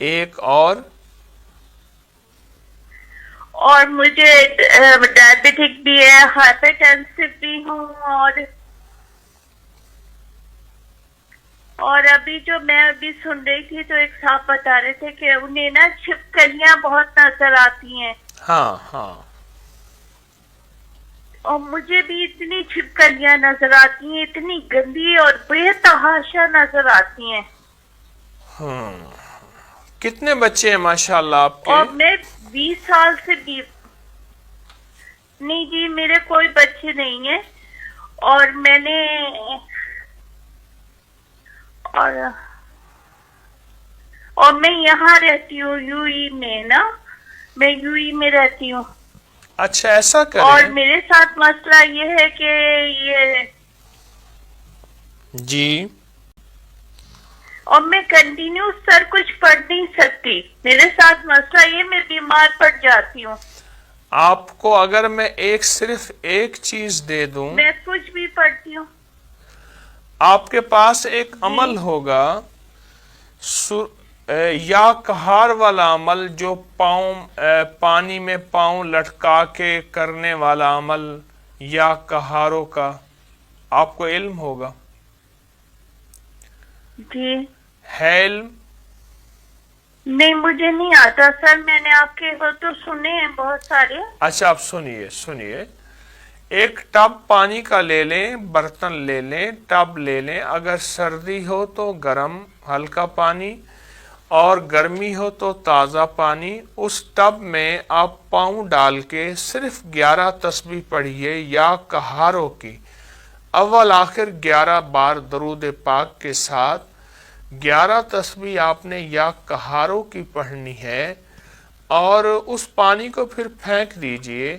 ایک اور مجھے ڈائبٹک بھی ہے، ہائپر ٹینسو بھی ہوں، اور ابھی جو میں ابھی سن رہی تھی تو ایک صاحب بتا رہے تھے کہ انہیں نا چھپکلیاں بہت نظر آتی ہیں. ہاں ہاں اور مجھے بھی اتنی چھپکلیاں نظر آتی ہیں، اتنی گندی اور بے تحاشا نظر آتی ہیں. کتنے بچے ہیں ماشاء اللہ آپ کے؟ اور میں 20 سال سے بھی نہیں جی، میرے کوئی بچے نہیں ہیں. اور میں نے اور میں یہاں رہتی ہوں یو ای میں نا، میں یو ای میں رہتی ہوں. اچھا ایسا اور کریں. میرے ساتھ مسئلہ یہ ہے کہ جی اور میں کنٹینیو سر کچھ پڑھ نہیں سکتی. میرے ساتھ مسئلہ یہ میں بیمار پڑ جاتی ہوں. آپ کو اگر میں صرف ایک چیز دے دوں، میں کچھ بھی پڑھتی ہوں. آپ کے پاس ایک جی عمل ہوگا، یا کہار والا عمل، جو پانی میں پاؤں لٹکا کے کرنے والا عمل، یا کہاروں کا آپ کو علم ہوگا. جی ہے علم؟ نہیں مجھے نہیں آتا سر، میں نے آپ کے وہ تو سنے ہیں بہت سارے. اچھا آپ سنیے. ایک ٹب پانی کا لے لیں، برتن لے لیں، ٹب لے لیں. اگر سردی ہو تو گرم ہلکا پانی، اور گرمی ہو تو تازہ پانی. اس ٹب میں آپ پاؤں ڈال کے صرف 11 تسبیح پڑھیے یا کہاروں کی. اول آخر 11 بار درود پاک کے ساتھ 11 تسبیح آپ نے یا کہاروں کی پڑھنی ہے، اور اس پانی کو پھر پھینک دیجئے.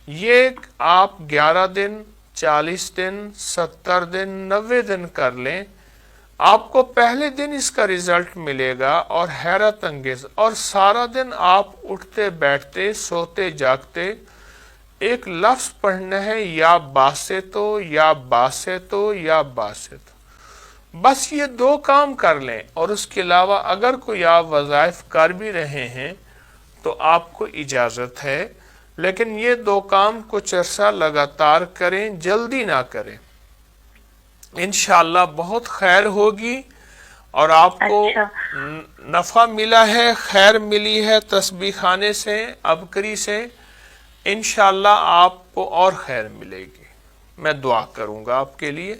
یہ آپ 11 دن، 40 دن، 70 دن، 90 دن کر لیں. آپ کو پہلے دن اس کا رزلٹ ملے گا اور حیرت انگیز. اور سارا دن آپ اٹھتے بیٹھتے سوتے جاگتے ایک لفظ پڑھنا ہے، یا باسطو یا باسطو یا باسطو. بس یہ 2 کام کر لیں. اور اس کے علاوہ اگر کوئی آپ وظائف کر بھی رہے ہیں تو آپ کو اجازت ہے، لیکن یہ 2 کام کچھ عرصہ لگاتار کریں، جلدی نہ کریں. انشاءاللہ بہت خیر ہوگی، اور آپ کو اچھا نفع ملا ہے، خیر ملی ہے تسبیح خانے سے، ابکری سے. انشاءاللہ آپ کو اور خیر ملے گی. میں دعا کروں گا آپ کے لیے.